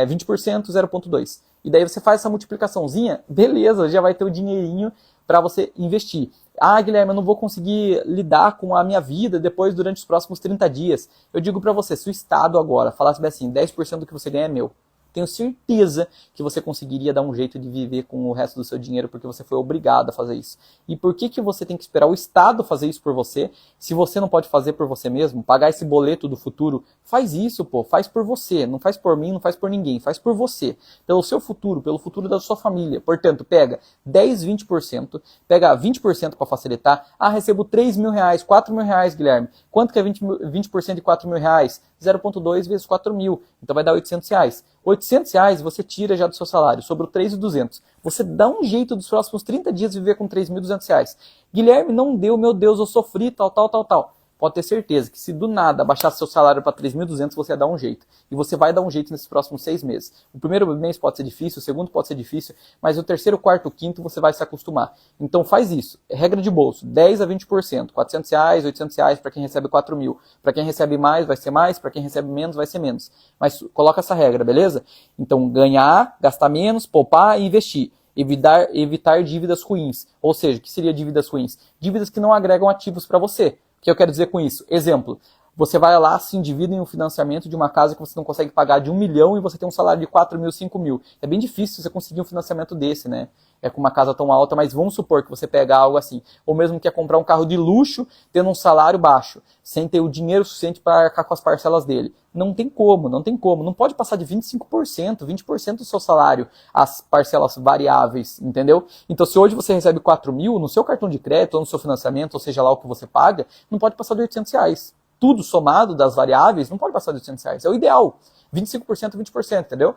20%, 0,2. E daí você faz essa multiplicaçãozinha, beleza, já vai ter o dinheirinho para você investir. Ah, Guilherme, eu não vou conseguir lidar com a minha vida depois durante os próximos 30 dias. Eu digo para você, se o Estado agora falasse bem assim, 10% do que você ganha é meu, tenho certeza que você conseguiria dar um jeito de viver com o resto do seu dinheiro porque você foi obrigado a fazer isso. E por que você tem que esperar o Estado fazer isso por você, se você não pode fazer por você mesmo? Pagar esse boleto do futuro? Faz isso, pô. Faz por você. Não faz por mim, não faz por ninguém. Faz por você. Pelo seu futuro, pelo futuro da sua família. Portanto, pega 10, 20%, pega 20% para facilitar. Ah, recebo 3 mil reais, 4 mil reais, Guilherme. Quanto que é 20% de 4 mil reais? 0,2 vezes 4 mil. Então vai dar 800 reais. 800 reais você tira já do seu salário, sobrou 3.200. Você dá um jeito dos próximos 30 dias viver com 3.200 reais. Guilherme, não deu, meu Deus, eu sofri, tal. Pode ter certeza que se do nada baixar seu salário para 3.200, você vai dar um jeito. E você vai dar um jeito nesses próximos 6 meses. O primeiro mês pode ser difícil, o segundo pode ser difícil, mas o terceiro, quarto, quinto você vai se acostumar. Então faz isso. Regra de bolso, 10 a 20%. 400 reais, 800 reais para quem recebe 4 mil. Para quem recebe mais, vai ser mais. Para quem recebe menos, vai ser menos. Mas coloca essa regra, beleza? Então ganhar, gastar menos, poupar e investir. Evitar dívidas ruins. Ou seja, o que seria dívidas ruins? Dívidas que não agregam ativos para você. O que eu quero dizer com isso? Exemplo, você vai lá, se endivida em um financiamento de uma casa que você não consegue pagar de 1 milhão e você tem um salário de 4 mil, 5 mil. É bem difícil você conseguir um financiamento desse, né? É com uma casa tão alta, mas vamos supor que você pega algo assim. Ou mesmo quer comprar um carro de luxo, tendo um salário baixo, sem ter o dinheiro suficiente para arcar com as parcelas dele. Não tem como. Não pode passar de 25%, 20% do seu salário as parcelas variáveis, entendeu? Então, se hoje você recebe 4 mil, no seu cartão de crédito, ou no seu financiamento, ou seja lá o que você paga, não pode passar de 800 reais. Tudo somado das variáveis, não pode passar de 800 reais. É o ideal. 25%, 20%, entendeu?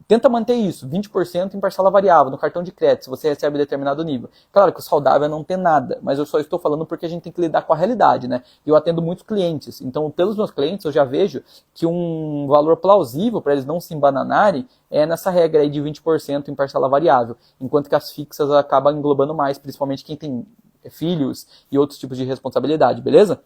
Tenta manter isso, 20% em parcela variável no cartão de crédito, se você recebe determinado nível. Claro que o saudável é não ter nada, mas eu só estou falando porque a gente tem que lidar com a realidade, né? Eu atendo muitos clientes, então pelos meus clientes eu já vejo que um valor plausível para eles não se embananarem é nessa regra aí de 20% em parcela variável, enquanto que as fixas acabam englobando mais, principalmente quem tem filhos e outros tipos de responsabilidade, beleza?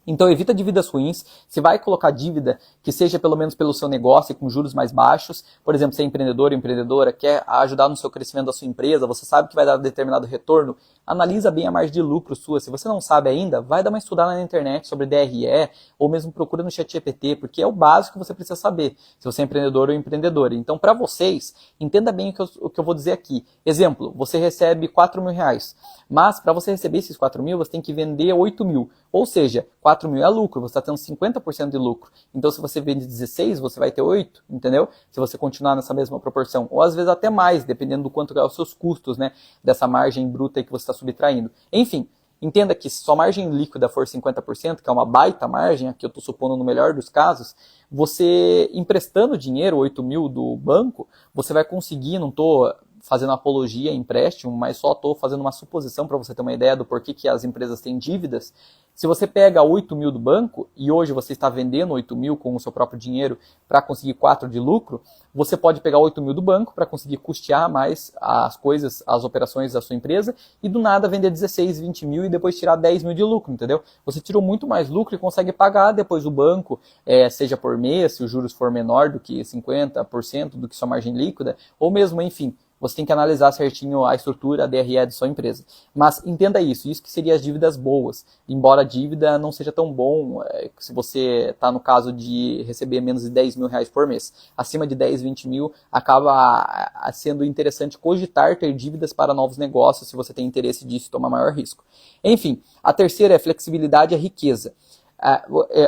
Então evita dívidas ruins, se vai colocar dívida que seja pelo menos pelo seu negócio e com juros mais baixos, por exemplo, você é empreendedor ou empreendedora, quer ajudar no seu crescimento da sua empresa, você sabe que vai dar determinado retorno, analisa bem a margem de lucro sua. Se você não sabe ainda, vai dar uma estudada na internet sobre DRE ou mesmo procura no ChatGPT, porque é o básico que você precisa saber, se você é empreendedor ou empreendedora. Então para vocês, entenda bem o que eu vou dizer aqui. Exemplo, você recebe 4 mil reais, mas para você receber esses 4 mil, você tem que vender 8 mil, ou seja, 4 mil é lucro, você está tendo 50% de lucro. Então, se você vende 16, você vai ter 8, entendeu? Se você continuar nessa mesma proporção. Ou às vezes até mais, dependendo do quanto é os seus custos, né? Dessa margem bruta aí que você está subtraindo. Enfim, entenda que se sua margem líquida for 50%, que é uma baita margem, aqui eu estou supondo no melhor dos casos, você emprestando dinheiro, 8 mil do banco, você vai conseguir, não estou fazendo apologia a empréstimo, mas só estou fazendo uma suposição para você ter uma ideia do porquê que as empresas têm dívidas. Se você pega 8 mil do banco e hoje você está vendendo 8 mil com o seu próprio dinheiro para conseguir 4 de lucro, você pode pegar 8 mil do banco para conseguir custear mais as coisas, as operações da sua empresa e do nada vender 16, 20 mil e depois tirar 10 mil de lucro, entendeu? Você tirou muito mais lucro e consegue pagar depois o banco, seja por mês, se os juros for menor do que 50% do que sua margem líquida, ou mesmo, enfim, você tem que analisar certinho a estrutura, a DRE de sua empresa. Mas entenda isso que seria as dívidas boas. Embora a dívida não seja tão bom, se você está no caso de receber menos de 10 mil reais por mês. Acima de 10, 20 mil, acaba sendo interessante cogitar ter dívidas para novos negócios, se você tem interesse disso, tomar maior risco. Enfim, a terceira é flexibilidade e a riqueza.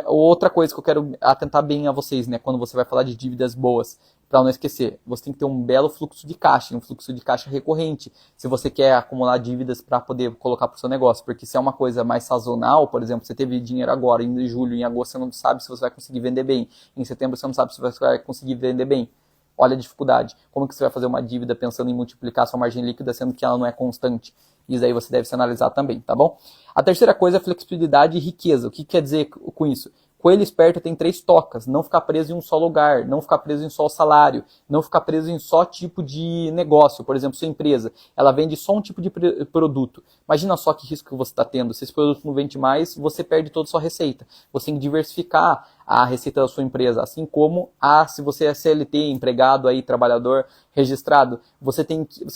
Outra coisa que eu quero atentar bem a vocês, né, quando você vai falar de dívidas boas, para não esquecer, você tem que ter um belo fluxo de caixa, um fluxo de caixa recorrente, se você quer acumular dívidas para poder colocar para o seu negócio, porque se é uma coisa mais sazonal, por exemplo, você teve dinheiro agora, em julho, em agosto você não sabe se você vai conseguir vender bem, em setembro você não sabe se você vai conseguir vender bem. Olha a dificuldade. Como que você vai fazer uma dívida pensando em multiplicar sua margem líquida, sendo que ela não é constante? Isso aí você deve se analisar também, tá bom? A terceira coisa é flexibilidade e riqueza. O que quer dizer com isso? Coelho esperto tem 3 tocas, não ficar preso em um só lugar, não ficar preso em só salário, não ficar preso em só tipo de negócio. Por exemplo, sua empresa, ela vende só um tipo de produto. Imagina só que risco que você está tendo. Se esse produto não vende mais, você perde toda a sua receita. Você tem que diversificar a receita da sua empresa, assim como se você é CLT, empregado aí, trabalhador registrado, você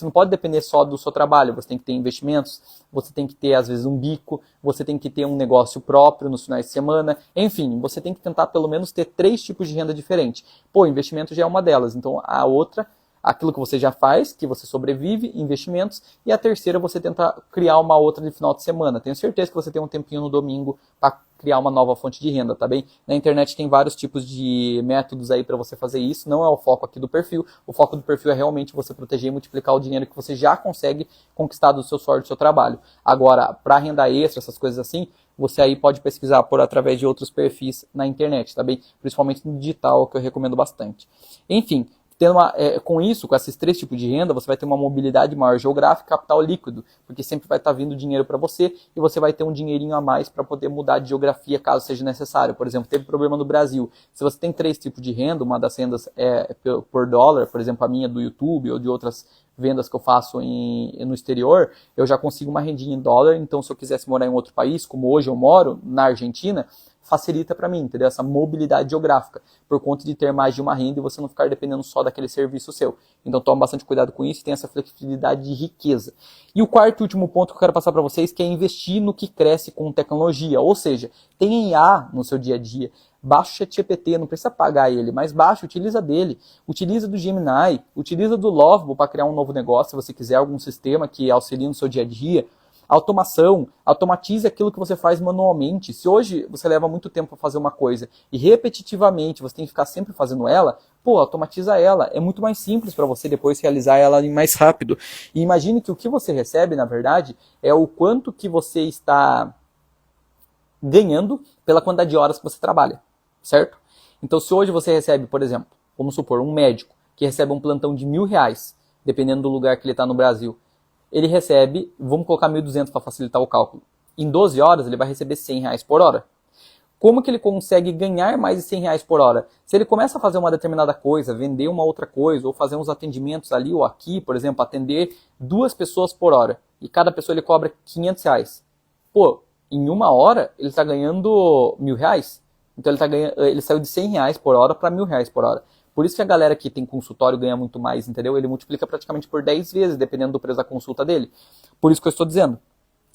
não pode depender só do seu trabalho, você tem que ter investimentos, você tem que ter às vezes um bico, você tem que ter um negócio próprio nos finais de semana, enfim, você tem que tentar pelo menos ter 3 tipos de renda diferentes. Pô, investimento já é uma delas, então a outra, aquilo que você já faz, que você sobrevive, investimentos, e a terceira você tenta criar uma outra de final de semana. Tenho certeza que você tem um tempinho no domingo para criar uma nova fonte de renda, tá bem? Na internet tem vários tipos de métodos aí para você fazer isso, não é o foco aqui do perfil. O foco do perfil é realmente você proteger e multiplicar o dinheiro que você já consegue conquistar do seu suor, do seu trabalho. Agora, para renda extra, essas coisas assim, você aí pode pesquisar através de outros perfis na internet, tá bem? Principalmente no digital, que eu recomendo bastante. Enfim, com isso, com esses 3 tipos de renda, você vai ter uma mobilidade maior geográfica, capital líquido, porque sempre vai estar vindo dinheiro para você e você vai ter um dinheirinho a mais para poder mudar de geografia caso seja necessário. Por exemplo, teve problema no Brasil. Se você tem 3 tipos de renda, uma das rendas é por dólar, por exemplo, a minha do YouTube ou de outras vendas que eu faço no exterior, eu já consigo uma rendinha em dólar, então se eu quisesse morar em outro país, como hoje eu moro na Argentina, facilita para mim, entendeu? Essa mobilidade geográfica, por conta de ter mais de uma renda e você não ficar dependendo só daquele serviço seu. Então tome bastante cuidado com isso e tenha essa flexibilidade de riqueza. E o quarto e último ponto que eu quero passar para vocês, que é investir no que cresce com tecnologia, ou seja, tenha IA no seu dia a dia. Baixa o ChatGPT, não precisa pagar ele, mas baixa, utiliza dele. Utiliza do Gemini, utiliza do Lovable para criar um novo negócio, se você quiser algum sistema que auxilie no seu dia a dia. Automação, automatize aquilo que você faz manualmente. Se hoje você leva muito tempo para fazer uma coisa e repetitivamente você tem que ficar sempre fazendo ela, automatiza ela. É muito mais simples para você depois realizar ela mais rápido. E imagine que o que você recebe, na verdade, é o quanto que você está ganhando pela quantidade de horas que você trabalha, certo? Então, se hoje você recebe, por exemplo, vamos supor, um médico que recebe um plantão de R$1.000, dependendo do lugar que ele está no Brasil, ele recebe, vamos colocar 1.200 para facilitar o cálculo. Em 12 horas, ele vai receber R$100 por hora. Como que ele consegue ganhar mais de R$100 por hora? Se ele começa a fazer uma determinada coisa, vender uma outra coisa, ou fazer uns atendimentos ali ou aqui, por exemplo, atender 2 pessoas por hora, e cada pessoa ele cobra R$500. Em 1 hora, ele está ganhando R$1.000. Então ele saiu de R$100 por hora para R$1.000 por hora. Por isso que a galera que tem consultório ganha muito mais, entendeu? Ele multiplica praticamente por 10 vezes, dependendo do preço da consulta dele. Por isso que eu estou dizendo.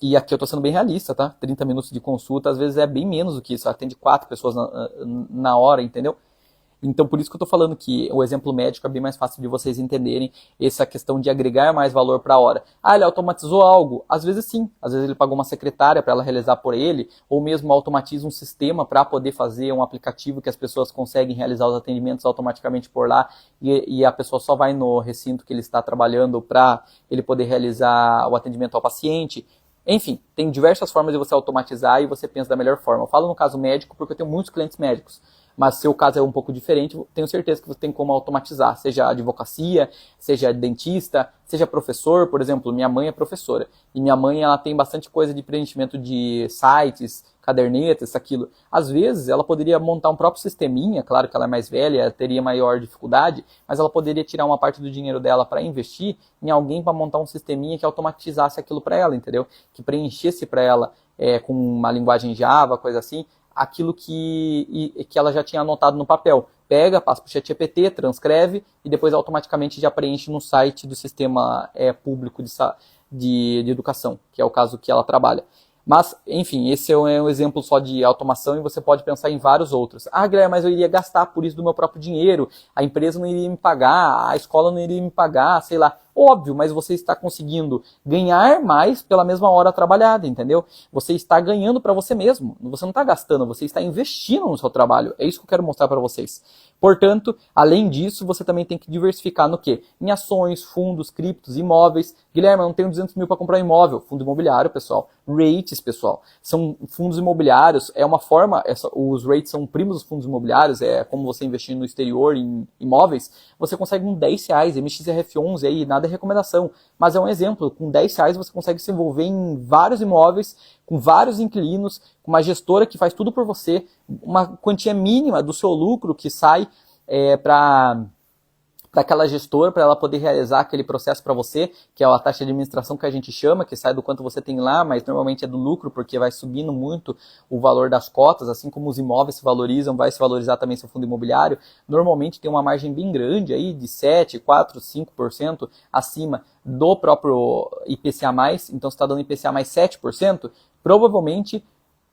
E aqui eu estou sendo bem realista, tá? 30 minutos de consulta, às vezes é bem menos do que isso. Atende 4 pessoas na hora, entendeu? Então, por isso que eu estou falando que o exemplo médico é bem mais fácil de vocês entenderem essa questão de agregar mais valor para a hora. Ele automatizou algo? Às vezes sim. Às vezes ele pagou uma secretária para ela realizar por ele, ou mesmo automatiza um sistema para poder fazer um aplicativo que as pessoas conseguem realizar os atendimentos automaticamente por lá e a pessoa só vai no recinto que ele está trabalhando para ele poder realizar o atendimento ao paciente. Enfim, tem diversas formas de você automatizar e você pensa da melhor forma. Eu falo no caso médico porque eu tenho muitos clientes médicos. Mas se o caso é um pouco diferente, tenho certeza que você tem como automatizar, seja advocacia, seja dentista, seja professor. Por exemplo, minha mãe é professora, e minha mãe ela tem bastante coisa de preenchimento de sites, cadernetas, aquilo. Às vezes ela poderia montar um próprio sisteminha, claro que ela é mais velha, teria maior dificuldade, mas ela poderia tirar uma parte do dinheiro dela para investir em alguém para montar um sisteminha que automatizasse aquilo para ela, entendeu? Que preenchesse para ela com uma linguagem Java, coisa assim, aquilo que ela já tinha anotado no papel. pega, passa para o ChatGPT, transcreve e depois automaticamente já preenche no site do sistema público de educação, que é o caso que ela trabalha. Mas, enfim, esse é um exemplo só de automação e você pode pensar em vários outros. Ah, Guilherme, mas eu iria gastar por isso do meu próprio dinheiro, a empresa não iria me pagar, a escola não iria me pagar, sei lá. Óbvio, mas você está conseguindo ganhar mais pela mesma hora trabalhada, entendeu? Você está ganhando para você mesmo. Você não está gastando, você está investindo no seu trabalho. É isso que eu quero mostrar para vocês. Portanto, além disso, você também tem que diversificar no quê? Em ações, fundos, criptos, imóveis. Guilherme, eu não tenho 200 mil para comprar um imóvel. Fundo imobiliário, pessoal. REITs, pessoal. São fundos imobiliários. É uma forma, os REITs são primos dos fundos imobiliários. É como você investir no exterior em imóveis. Você consegue com R$10, MXRF11 aí, nada é recomendação. Mas é um exemplo. Com R$10 você consegue se envolver em vários imóveis, com vários inquilinos, com uma gestora que faz tudo por você, uma quantia mínima do seu lucro que sai para aquela gestora, para ela poder realizar aquele processo para você, que é a taxa de administração que a gente chama, que sai do quanto você tem lá, mas normalmente é do lucro, porque vai subindo muito o valor das cotas, assim como os imóveis se valorizam, vai se valorizar também seu fundo imobiliário. Normalmente tem uma margem bem grande aí, de 7, 4, 5% acima do próprio IPCA+, então você está dando IPCA mais 7%, provavelmente,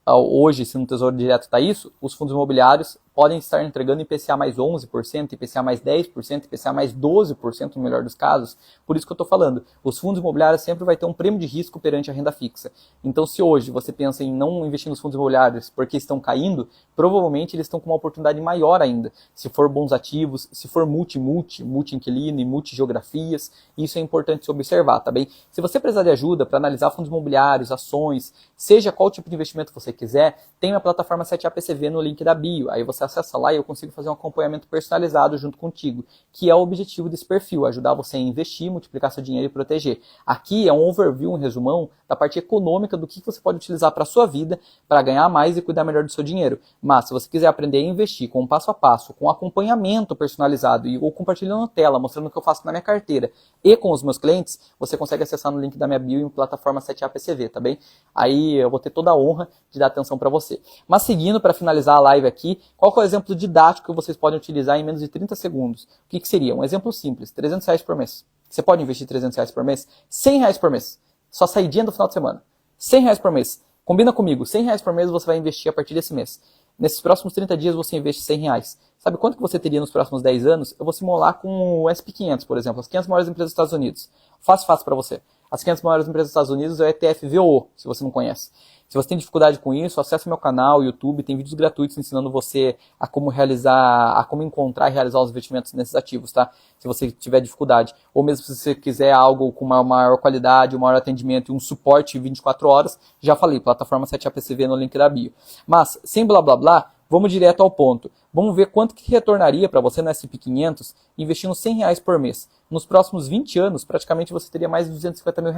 hoje, se no Tesouro Direto está isso, os fundos imobiliários podem estar entregando IPCA mais 11%, IPCA mais 10%, IPCA mais 12% no melhor dos casos. Por isso que eu estou falando, os fundos imobiliários sempre vai ter um prêmio de risco perante a renda fixa. Então, se hoje você pensa em não investir nos fundos imobiliários porque estão caindo, provavelmente eles estão com uma oportunidade maior ainda. Se for bons ativos, se for multi-inquilino e multi-geografias, isso é importante se observar, tá bem? Se você precisar de ajuda para analisar fundos imobiliários, ações, seja qual tipo de investimento você quiser, tem a plataforma 7APCV no link da bio. Aí você acessa lá e eu consigo fazer um acompanhamento personalizado junto contigo, que é o objetivo desse perfil, ajudar você a investir, multiplicar seu dinheiro e proteger. Aqui é um overview, um resumão da parte econômica do que você pode utilizar para a sua vida, para ganhar mais e cuidar melhor do seu dinheiro. Mas se você quiser aprender a investir com um passo a passo, com acompanhamento personalizado ou compartilhando tela, mostrando o que eu faço na minha carteira e com os meus clientes, você consegue acessar no link da minha bio em plataforma 7APCV, tá bem? Aí eu vou ter toda a honra de dar atenção para você. Mas seguindo, para finalizar a live aqui, qual que é o exemplo didático que vocês podem utilizar em menos de 30 segundos? O que seria? Um exemplo simples, R$300 por mês. Você pode investir R$300 por mês? R$100 por mês. Só saidinha do final de semana. R$100 por mês. Combina comigo, R$100 por mês você vai investir a partir desse mês. Nesses próximos 30 dias você investe R$100. Sabe quanto que você teria nos próximos 10 anos? Eu vou simular com o SP500, por exemplo, as 500 maiores empresas dos Estados Unidos. Fácil para você. As 500 maiores empresas dos Estados Unidos é o ETF VOO, se você não conhece. Se você tem dificuldade com isso, acesse meu canal, YouTube, tem vídeos gratuitos ensinando você a como realizar, a como encontrar e realizar os investimentos nesses ativos, tá? Se você tiver dificuldade. Ou mesmo se você quiser algo com uma maior qualidade, um maior atendimento e um suporte 24 horas, já falei, plataforma 7APCV no link da bio. Mas, sem blá blá blá, vamos direto ao ponto. Vamos ver quanto que retornaria para você no S&P 500 investindo R$100 por mês. Nos próximos 20 anos, praticamente você teria mais de R$250 mil.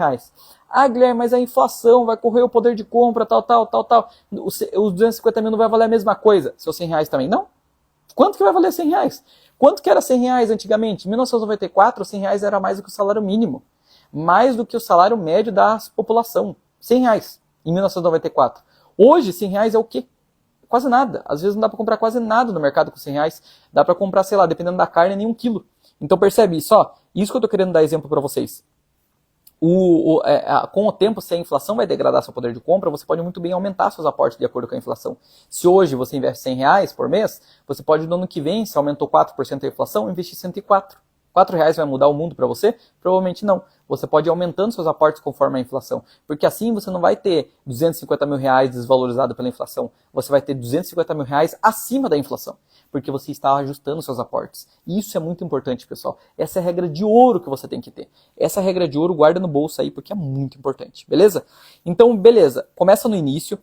Ah, Guilherme, mas a inflação vai correr o poder de compra, tal. Os 250 mil não vai valer a mesma coisa. Seus R$100 também não? Quanto que vai valer R$100? Quanto que era R$100 antigamente? Em 1994, R$100 era mais do que o salário mínimo. Mais do que o salário médio da população. R$100 em 1994. Hoje, R$100 é o quê? Quase nada. Às vezes não dá para comprar quase nada no mercado com R$100. Dá para comprar, sei lá, dependendo da carne, nem 1 quilo. Então percebe só, isso que eu estou querendo dar exemplo para vocês. Com o tempo, se a inflação vai degradar seu poder de compra, você pode muito bem aumentar seus aportes de acordo com a inflação. Se hoje você investe R$100 por mês, você pode no ano que vem, se aumentou 4% a inflação, investir 104. R$4 vai mudar o mundo para você? Provavelmente não. Você pode ir aumentando seus aportes conforme a inflação. Porque assim você não vai ter R$250 mil desvalorizado pela inflação. Você vai ter R$250 mil acima da inflação. Porque você está ajustando seus aportes. E isso é muito importante, pessoal. Essa é a regra de ouro que você tem que ter. Essa regra de ouro guarda no bolso aí, porque é muito importante. Beleza? Então, beleza. Começa no início.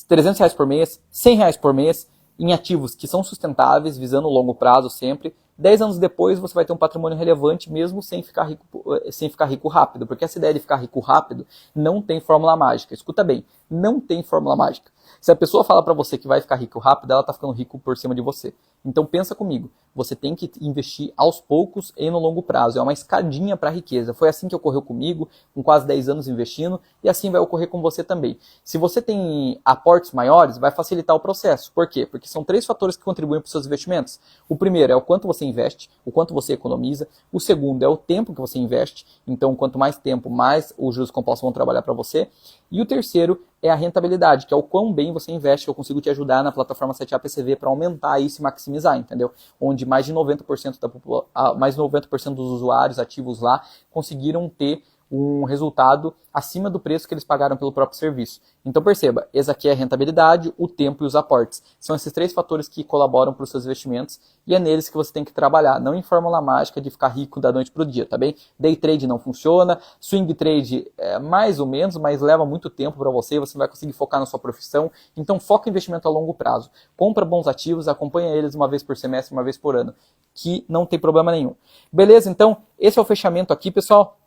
R$300 por mês, R$100 por mês, em ativos que são sustentáveis, visando o longo prazo sempre. 10 anos depois você vai ter um patrimônio relevante mesmo sem ficar rico rápido, porque essa ideia de ficar rico rápido não tem fórmula mágica. Escuta bem, não tem fórmula mágica. Se a pessoa fala para você que vai ficar rico rápido, ela está ficando rico por cima de você. Então pensa comigo, você tem que investir aos poucos e no longo prazo. É uma escadinha para a riqueza. Foi assim que ocorreu comigo, com quase 10 anos investindo, e assim vai ocorrer com você também. Se você tem aportes maiores, vai facilitar o processo. Por quê? Porque são 3 fatores que contribuem para os seus investimentos. O primeiro é o quanto você investe, o quanto você economiza. O segundo é o tempo que você investe. Então, quanto mais tempo, mais os juros compostos vão trabalhar para você. E o terceiro é a rentabilidade, que é o quão bem você investe, que eu consigo te ajudar na plataforma 7A PCV para aumentar isso e maximizar, entendeu? Onde mais de 90% mais de 90% dos usuários ativos lá conseguiram ter um resultado acima do preço que eles pagaram pelo próprio serviço. Então perceba, esse aqui é a rentabilidade, o tempo e os aportes. São esses 3 fatores que colaboram para os seus investimentos e é neles que você tem que trabalhar, não em fórmula mágica de ficar rico da noite para o dia, tá bem? Day trade não funciona, swing trade é mais ou menos, mas leva muito tempo para você não vai conseguir focar na sua profissão, então foca em investimento a longo prazo. Compra bons ativos, acompanha eles uma vez por semestre, uma vez por ano, que não tem problema nenhum. Beleza? Então, esse é o fechamento aqui, pessoal.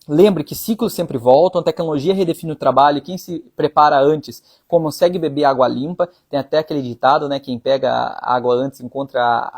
Lembre que ciclos sempre voltam, a tecnologia redefine o trabalho, quem se prepara antes consegue beber água limpa, tem até aquele ditado, né, quem pega a água antes encontra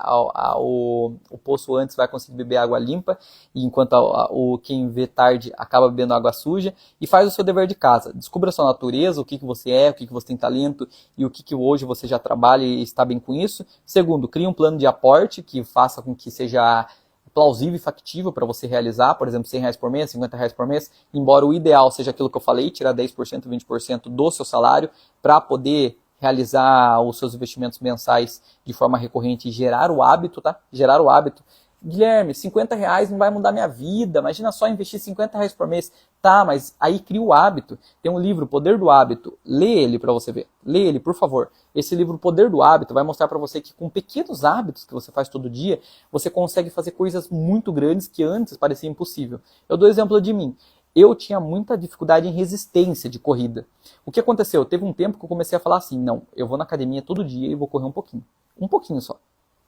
o poço antes vai conseguir beber água limpa, e enquanto quem vê tarde acaba bebendo água suja, e faz o seu dever de casa, descubra a sua natureza, o que você é, o que você tem talento, e o que hoje você já trabalha e está bem com isso. Segundo, crie um plano de aporte que faça com que seja plausível e factível para você realizar, por exemplo, R$100 por mês, R$50 por mês, embora o ideal seja aquilo que eu falei, tirar 10%, 20% do seu salário para poder realizar os seus investimentos mensais de forma recorrente e gerar o hábito, tá? Gerar o hábito. Guilherme, R$50 não vai mudar minha vida, imagina só investir R$50 por mês. Tá, mas aí cria o hábito. Tem um livro, O Poder do Hábito, lê ele para você ver. Lê ele, por favor. Esse livro, O Poder do Hábito, vai mostrar para você que com pequenos hábitos que você faz todo dia, você consegue fazer coisas muito grandes que antes parecia impossível. Eu dou exemplo de mim. Eu tinha muita dificuldade em resistência de corrida. O que aconteceu? Teve um tempo que eu comecei a falar assim, não, eu vou na academia todo dia e vou correr um pouquinho. Um pouquinho só.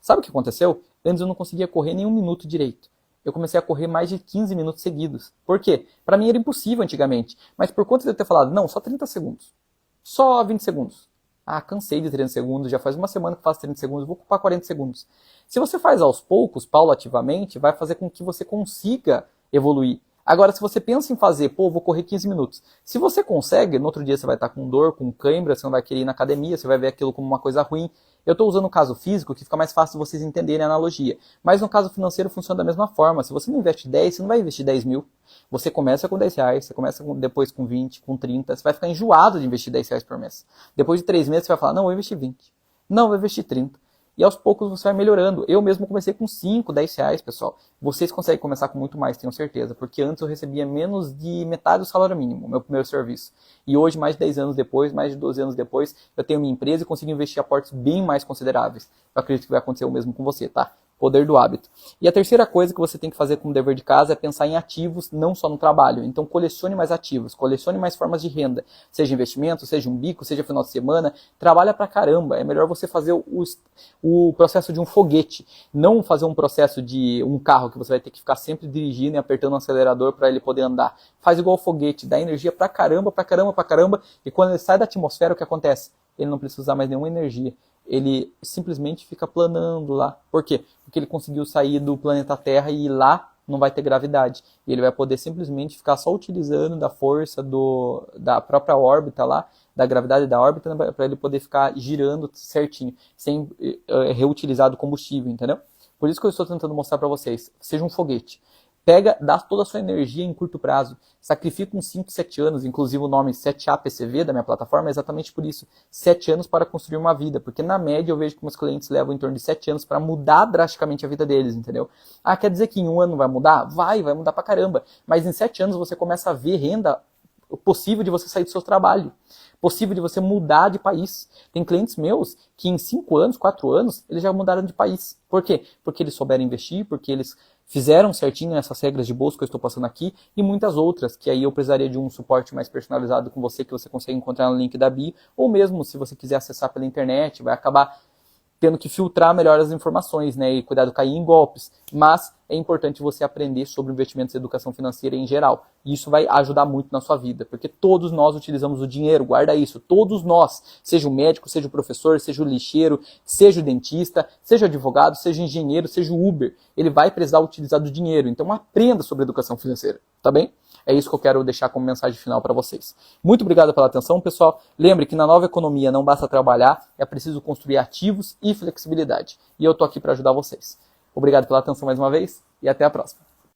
Sabe o que aconteceu? Antes eu não conseguia correr nem um minuto direito. Eu comecei a correr mais de 15 minutos seguidos. Por quê? Para mim era impossível antigamente. Mas por conta de eu ter falado, não, só 30 segundos. Só 20 segundos. Ah, cansei de 30 segundos, já faz uma semana que faço 30 segundos, vou ocupar 40 segundos. Se você faz aos poucos, paulativamente, vai fazer com que você consiga evoluir. Agora, se você pensa em fazer, vou correr 15 minutos. Se você consegue, no outro dia você vai estar com dor, com cãibra, você não vai querer ir na academia, você vai ver aquilo como uma coisa ruim. Eu estou usando o caso físico, que fica mais fácil vocês entenderem a analogia. Mas no caso financeiro funciona da mesma forma. Se você não investe 10, você não vai investir 10 mil. Você começa com R$10, você começa depois com 20, com 30. Você vai ficar enjoado de investir R$10 por mês. Depois de 3 meses você vai falar, não, eu vou investir 20. Não, eu vou investir 30. E aos poucos você vai melhorando. Eu mesmo comecei com 5, R$10, pessoal. Vocês conseguem começar com muito mais, tenho certeza. Porque antes eu recebia menos de metade do salário mínimo, meu primeiro serviço. E hoje, mais de 10 anos depois, mais de 12 anos depois, eu tenho minha empresa e consigo investir aportes bem mais consideráveis. Eu acredito que vai acontecer o mesmo com você, tá? Poder do hábito. E a terceira coisa que você tem que fazer como dever de casa é pensar em ativos, não só no trabalho. Então colecione mais ativos, colecione mais formas de renda. Seja investimento, seja um bico, seja final de semana. Trabalha pra caramba. É melhor você fazer o processo de um foguete. Não fazer um processo de um carro que você vai ter que ficar sempre dirigindo e apertando o acelerador para ele poder andar. Faz igual o foguete, dá energia pra caramba, pra caramba, pra caramba. E quando ele sai da atmosfera, o que acontece? Ele não precisa usar mais nenhuma energia. Ele simplesmente fica planando lá. Por quê? Porque ele conseguiu sair do planeta Terra e lá não vai ter gravidade. E ele vai poder simplesmente ficar só utilizando da força da própria órbita lá, da gravidade da órbita, para ele poder ficar girando certinho, sem reutilizar do combustível, entendeu? Por isso que eu estou tentando mostrar para vocês. Seja um foguete. Dá toda a sua energia em curto prazo. Sacrifica uns 5, 7 anos, inclusive o nome 7A PCV da minha plataforma é exatamente por isso. 7 anos para construir uma vida, porque na média eu vejo que meus clientes levam em torno de 7 anos para mudar drasticamente a vida deles, entendeu? Ah, quer dizer que em um ano vai mudar? Vai mudar pra caramba. Mas em 7 anos você começa a ver renda possível de você sair do seu trabalho. Possível de você mudar de país. Tem clientes meus que em 5 anos, 4 anos, eles já mudaram de país. Por quê? Porque eles souberam investir, porque eles fizeram certinho essas regras de bolsa que eu estou passando aqui e muitas outras, que aí eu precisaria de um suporte mais personalizado com você, que você consegue encontrar no link da bio, ou mesmo se você quiser acessar pela internet, vai acabar tendo que filtrar melhor as informações, né, e cuidado de cair em golpes. Mas é importante você aprender sobre investimentos e educação financeira em geral. E isso vai ajudar muito na sua vida, porque todos nós utilizamos o dinheiro, guarda isso, todos nós, seja o médico, seja o professor, seja o lixeiro, seja o dentista, seja o advogado, seja o engenheiro, seja o Uber, ele vai precisar utilizar do dinheiro. Então aprenda sobre educação financeira, tá bem? É isso que eu quero deixar como mensagem final para vocês. Muito obrigado pela atenção, pessoal. Lembre que na nova economia não basta trabalhar, é preciso construir ativos e flexibilidade. E eu tô aqui para ajudar vocês. Obrigado pela atenção mais uma vez e até a próxima.